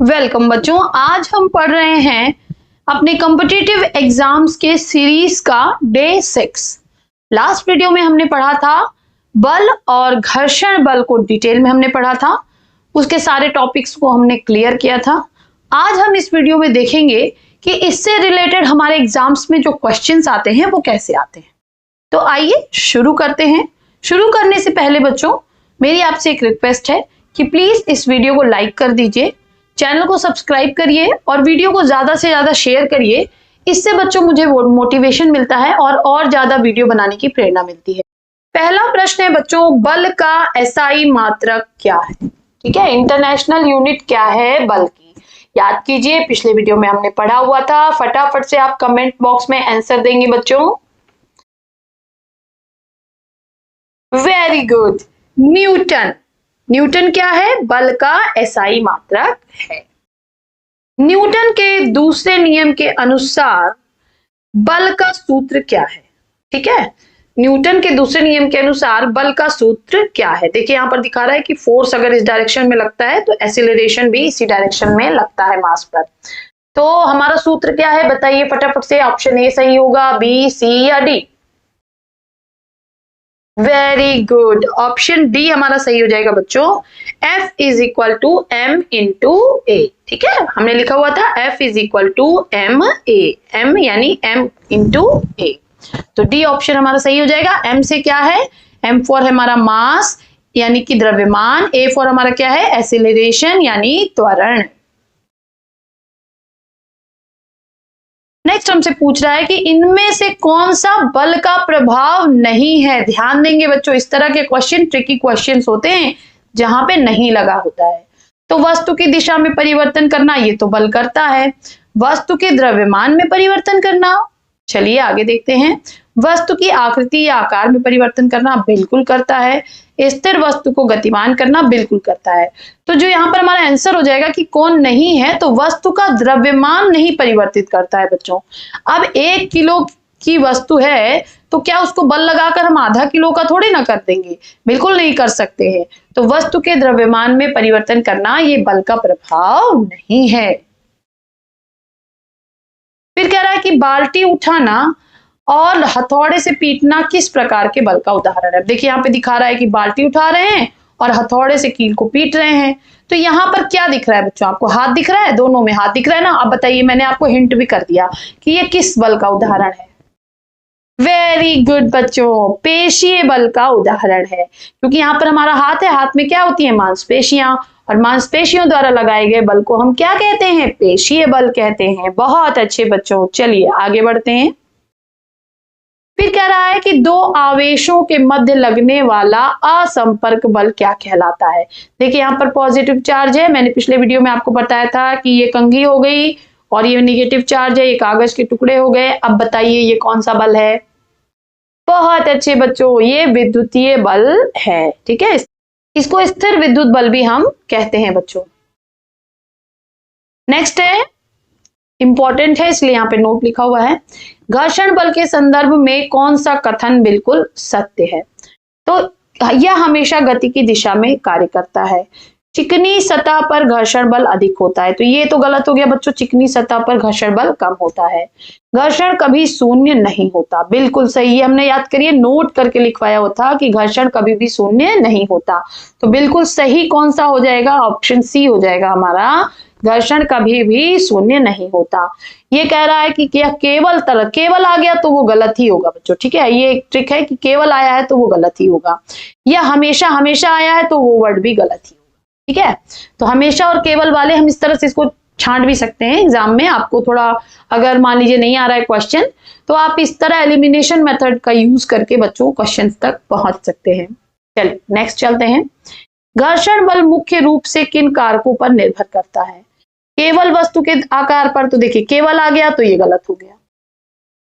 Welcome बच्चों, आज हम पढ़ रहे हैं अपने कॉम्पिटिटिव एग्जाम्स के सीरीज का डे 6। लास्ट वीडियो में हमने पढ़ा था बल और घर्षण बल को डिटेल में हमने पढ़ा था, उसके सारे टॉपिक्स को हमने क्लियर किया था। आज हम इस वीडियो में देखेंगे कि इससे रिलेटेड हमारे एग्जाम्स में जो क्वेश्चंस आते हैं वो कैसे आते हैं। तो आइए शुरू करते हैं। शुरू करने से पहले बच्चों मेरी आपसे एक रिक्वेस्ट है कि प्लीज इस वीडियो को लाइक कर दीजिए, चैनल को सब्सक्राइब करिए और वीडियो को ज्यादा से ज्यादा शेयर करिए। इससे बच्चों मुझे मोटिवेशन मिलता है और ज्यादा वीडियो बनाने की प्रेरणा मिलती है। पहला प्रश्न है बच्चों, बल का एसआई मात्रक क्या है? ठीक है, इंटरनेशनल यूनिट क्या है बल की? याद कीजिए, पिछले वीडियो में हमने पढ़ा हुआ था। फटाफट से आप कमेंट बॉक्स में आंसर देंगे बच्चों। Very good, Newton. न्यूटन क्या है? बल का एसआई मात्रक है। न्यूटन के दूसरे नियम के अनुसार बल का सूत्र क्या है? ठीक है, न्यूटन के दूसरे नियम के अनुसार बल का सूत्र क्या है? देखिए यहां पर दिखा रहा है कि फोर्स अगर इस डायरेक्शन में लगता है तो एक्सीलरेशन भी इसी डायरेक्शन में लगता है मास पर। तो हमारा सूत्र क्या है बताइए फटाफट से। ऑप्शन ए सही होगा, बी, सी या D? Very good, option D हमारा सही हो जाएगा बच्चों। F is equal to M into A. ठीक है, हमने लिखा हुआ था F is equal to M A, M यानी m इंटू ए। तो डी ऑप्शन हमारा सही हो जाएगा। m से क्या है? m फॉर हमारा मास यानी कि द्रव्यमान, a फॉर हमारा क्या है? एक्सीलरेशन यानी त्वरण। नेक्स्ट हमसे पूछ रहा है कि इनमें से कौन सा बल का प्रभाव नहीं है? ध्यान देंगे बच्चों, इस तरह के क्वेश्चन ट्रिकी क्वेश्चंस होते हैं जहां पे नहीं लगा होता है। तो वस्तु की दिशा में परिवर्तन करना, ये तो बल करता है। वस्तु के द्रव्यमान में परिवर्तन करना, चलिए आगे देखते हैं। वस्तु की आकृति या आकार में परिवर्तन करना, बिल्कुल करता है। स्थिर वस्तु को गतिमान करना, बिल्कुल करता है। तो जो यहाँ पर हमारा आंसर हो जाएगा कि कौन नहीं है, तो वस्तु का द्रव्यमान नहीं परिवर्तित करता है बच्चों। अब 1 किलो की वस्तु है तो क्या उसको बल लगाकर हम आधा किलो का थोड़ी ना कर देंगे? बिल्कुल नहीं कर सकते हैं। तो वस्तु के द्रव्यमान में परिवर्तन करना ये बल का प्रभाव नहीं है। फिर कह रहा है कि बाल्टी उठाना और हथौड़े से पीटना किस प्रकार के बल का उदाहरण है? देखिए यहाँ पे दिखा रहा है कि बाल्टी उठा रहे हैं और हथौड़े से कील को पीट रहे हैं। तो यहाँ पर क्या दिख रहा है बच्चों? आपको हाथ दिख रहा है, दोनों में हाथ दिख रहा है ना। अब बताइए, मैंने आपको हिंट भी कर दिया कि ये किस बल का उदाहरण है। वेरी गुड बच्चों, पेशीय बल का उदाहरण है। क्योंकि यहाँ पर हमारा हाथ है, हाथ में क्या होती है? मांसपेशियां, और मांसपेशियों द्वारा लगाए गए बल को हम क्या कहते हैं? पेशीय बल कहते हैं। बहुत अच्छे बच्चों, चलिए आगे बढ़ते हैं। फिर कह रहा है कि दो आवेशों के मध्य लगने वाला असंपर्क बल क्या कहलाता है? देखिए यहाँ पर पॉजिटिव चार्ज है, मैंने पिछले वीडियो में आपको बताया था कि ये कंघी हो गई और ये नेगेटिव चार्ज है, ये कागज के टुकड़े हो गए। अब बताइए ये कौन सा बल है? बहुत अच्छे बच्चों, ये विद्युतीय बल है। ठीक है, इसको स्थिर विद्युत बल भी हम कहते हैं बच्चों। नेक्स्ट है, इंपॉर्टेंट है इसलिए यहाँ पे नोट लिखा हुआ है। घर्षण बल के संदर्भ में कौन सा कथन बिल्कुल सत्य है? तो यह हमेशा गति की दिशा में कार्य करता है। चिकनी सतह पर घर्षण बल अधिक होता है, तो ये तो गलत हो गया बच्चों। चिकनी सतह पर घर्षण बल कम होता है। घर्षण कभी शून्य नहीं होता, बिल्कुल सही है। हमने याद करिए नोट करके लिखवाया होता कि घर्षण कभी भी शून्य नहीं होता। तो बिल्कुल सही कौन सा हो जाएगा? ऑप्शन सी हो जाएगा हमारा, घर्षण कभी भी शून्य नहीं होता। ये कह रहा है कि क्या केवल आ गया तो वो गलत ही होगा बच्चों। ठीक है, ये एक ट्रिक है कि केवल आया है तो वो गलत ही होगा, या हमेशा आया है तो वो वर्ड भी गलत ही होगा। ठीक है, तो हमेशा और केवल वाले हम इस तरह से इसको छांट भी सकते हैं एग्जाम में। आपको थोड़ा अगर मान लीजिए नहीं आ रहा है क्वेश्चन, तो आप इस तरह एलिमिनेशन मेथड का यूज करके बच्चों क्वेश्चन तक पहुंच सकते हैं। चलिए नेक्स्ट चलते हैं। घर्षण बल मुख्य रूप से किन कारकों पर निर्भर करता है? केवल वस्तु के आकार पर, तो देखिए केवल आ गया तो ये गलत हो गया।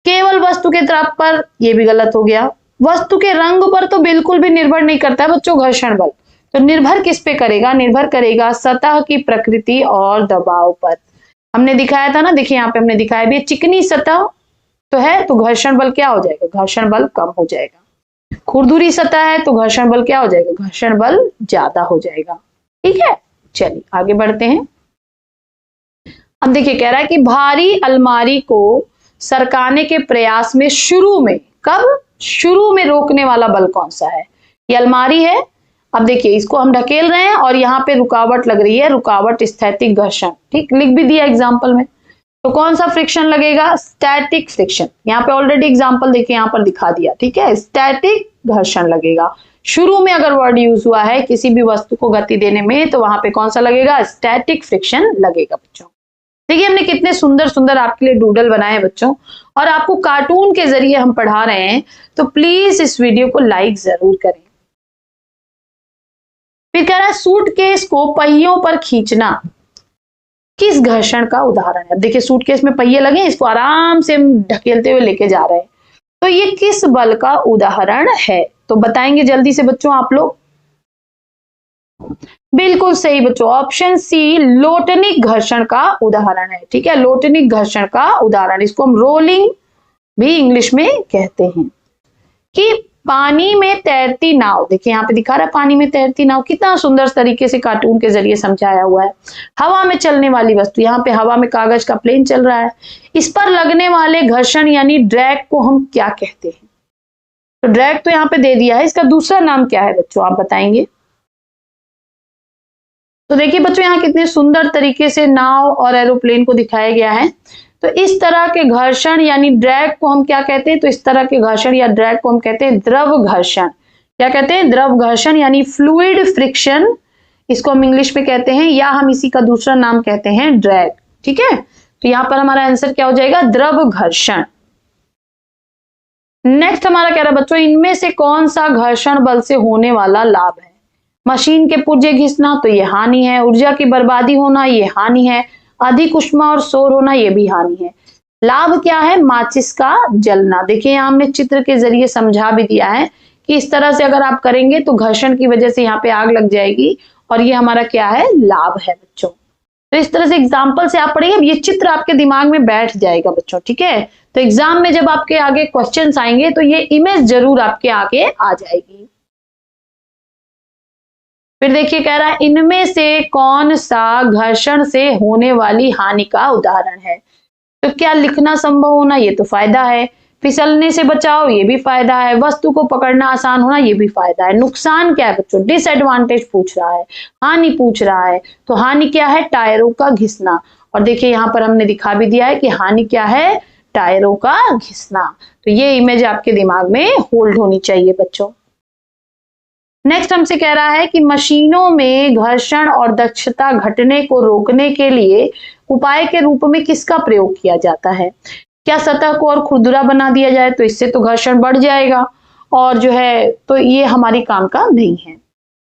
केवल वस्तु के द्रव पर, ये भी गलत हो गया। वस्तु के रंग पर तो बिल्कुल भी निर्भर नहीं करता है बच्चों घर्षण बल। तो निर्भर किस पे करेगा? निर्भर करेगा सतह की प्रकृति और दबाव पर। हमने दिखाया था ना, देखिए यहाँ पे हमने दिखाया भी, चिकनी सतह तो है तो घर्षण बल क्या हो जाएगा? घर्षण बल कम हो जाएगा। खुरदुरी सतह है तो घर्षण बल क्या हो जाएगा? घर्षण बल ज्यादा हो जाएगा। ठीक है, चलिए आगे बढ़ते हैं। अब देखिए कह रहा है कि भारी अलमारी को सरकाने के प्रयास में शुरू में, कब शुरू में रोकने वाला बल कौन सा है? ये अलमारी है, अब देखिए इसको हम ढकेल रहे हैं और यहाँ पे रुकावट लग रही है, रुकावट स्थैतिक घर्षण, ठीक, लिख भी दिया एग्जाम्पल में। तो कौन सा फ्रिक्शन लगेगा? Static friction. यहाँ पे ऑलरेडी एग्जाम्पल देखिए यहाँ पर दिखा दिया, ठीक है, स्टैटिक घर्षण लगेगा। शुरू में अगर वर्ड यूज हुआ है किसी भी वस्तु को गति देने में तो वहां पे कौन सा लगेगा? स्टैटिक फ्रिक्शन लगेगा बच्चों। देखिए हमने कितने सुंदर सुंदर आपके लिए डूडल बनाए हैं बच्चों, और आपको कार्टून के जरिए हम पढ़ा रहे हैं, तो प्लीज इस वीडियो को लाइक जरूर करें। फिर कह रहा है सूटकेस को पहियों पर खींचना किस घर्षण का उदाहरण है? अब देखिए सूटकेस में पहिए लगे, इसको आराम से हम ढकेलते हुए लेके जा रहे हैं, तो ये किस बल का उदाहरण है? तो बताएंगे जल्दी से बच्चों आप लोग। बिल्कुल सही बच्चों, ऑप्शन सी लोटनिक घर्षण का उदाहरण है, ठीक है, लोटनिक घर्षण का उदाहरण, इसको हम रोलिंग भी इंग्लिश में कहते हैं। कि पानी में तैरती नाव, देखिए यहाँ पे दिखा रहा है पानी में तैरती नाव, कितना सुंदर तरीके से कार्टून के जरिए समझाया हुआ है। हवा में चलने वाली वस्तु, यहाँ पे हवा में कागज का प्लेन चल रहा है, इस पर लगने वाले घर्षण यानी ड्रैग को हम क्या कहते हैं? तो ड्रैग तो यहाँ पे दे दिया है, इसका दूसरा नाम क्या है बच्चों, आप बताएंगे? तो देखिए बच्चों यहाँ कितने सुंदर तरीके से नाव और एरोप्लेन को दिखाया गया है। तो इस तरह के घर्षण यानी ड्रैग को हम क्या कहते हैं? तो इस तरह के घर्षण या ड्रैग को हम कहते हैं द्रव घर्षण। क्या कहते हैं? द्रव घर्षण यानी फ्लूइड फ्रिक्शन, इसको हम इंग्लिश में कहते हैं, या हम इसी का दूसरा नाम कहते हैं ड्रैग, ठीक है। तो यहाँ पर हमारा आंसर क्या हो जाएगा? द्रव घर्षण। नेक्स्ट हमारा कह रहा है बच्चों इनमें से कौन सा घर्षण बल से होने वाला लाभ है? मशीन के पुर्जे घिसना तो ये हानि है, ऊर्जा की बर्बादी होना ये हानि है, अधिक उष्मा और शोर होना ये भी हानि है। लाभ क्या है? माचिस का जलना। देखिए यहाँ हमने चित्र के जरिए समझा भी दिया है कि इस तरह से अगर आप करेंगे तो घर्षण की वजह से यहाँ पे आग लग जाएगी, और ये हमारा क्या है? लाभ है बच्चों। तो इस तरह से एग्जाम्पल से आप पढ़िए, ये चित्र आपके दिमाग में बैठ जाएगा बच्चों, ठीक है। तो एग्जाम में जब आपके आगे क्वेश्चंस आएंगे तो ये इमेज जरूर आपके आगे आ जाएगी। फिर देखिए कह रहा है इनमें से कौन सा घर्षण से होने वाली हानि का उदाहरण है? तो क्या लिखना संभव होना ये तो फायदा है, फिसलने से बचाओ ये भी फायदा है, वस्तु को पकड़ना आसान होना ये भी फायदा है। नुकसान क्या है बच्चों? डिसएडवांटेज पूछ रहा है, हानि पूछ रहा है। तो हानि क्या है? टायरों का घिसना। और देखिए यहाँ पर हमने दिखा भी दिया है कि हानि क्या है? टायरों का घिसना। तो ये इमेज आपके दिमाग में होल्ड होनी चाहिए बच्चों। नेक्स्ट हमसे कह रहा है कि मशीनों में घर्षण और दक्षता घटने को रोकने के लिए उपाय के रूप में किसका प्रयोग किया जाता है? क्या सतह को और खुरदुरा बना दिया जाए? तो इससे तो घर्षण बढ़ जाएगा, और जो है तो ये हमारी काम का नहीं है।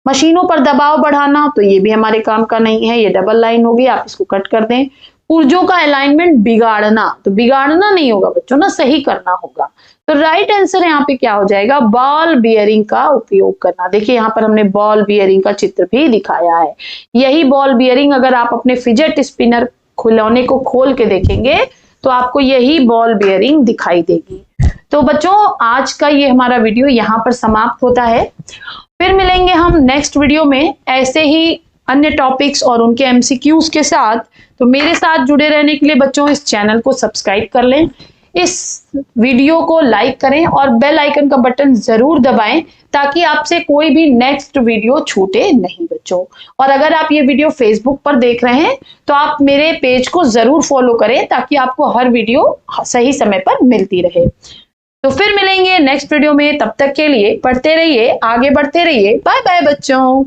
मशीनों पर दबाव बढ़ाना तो ये भी हमारे काम का नहीं है, ये डबल लाइन होगी, आप इसको कट कर दें। पुर्जों का अलाइनमेंट बिगाड़ना, तो बिगाड़ना नहीं होगा बच्चों ना, सही करना होगा। तो राइट आंसर यहाँ पे क्या हो जाएगा? बॉल बियरिंग का उपयोग करना। देखिए यहाँ पर हमने बॉल बियरिंग का चित्र भी दिखाया है। यही बॉल बियरिंग अगर आप अपने फिजेट स्पिनर खिलौने को खोल के देखेंगे तो आपको यही बॉल बियरिंग दिखाई देगी। तो बच्चों आज का ये हमारा वीडियो यहाँ पर समाप्त होता है। फिर मिलेंगे हम नेक्स्ट वीडियो में ऐसे ही अन्य टॉपिक्स और उनके एमसीक्यूज के साथ। तो मेरे साथ जुड़े रहने के लिए बच्चों इस चैनल को सब्सक्राइब कर लें, इस वीडियो को लाइक करें और बेल आइकन का बटन जरूर दबाएं ताकि आपसे कोई भी नेक्स्ट वीडियो छूटे नहीं बच्चों। और अगर आप ये वीडियो फेसबुक पर देख रहे हैं तो आप मेरे पेज को जरूर फॉलो करें ताकि आपको हर वीडियो सही समय पर मिलती रहे। तो फिर मिलेंगे नेक्स्ट वीडियो में, तब तक के लिए पढ़ते रहिए, आगे बढ़ते रहिए। बाय बाय बच्चों।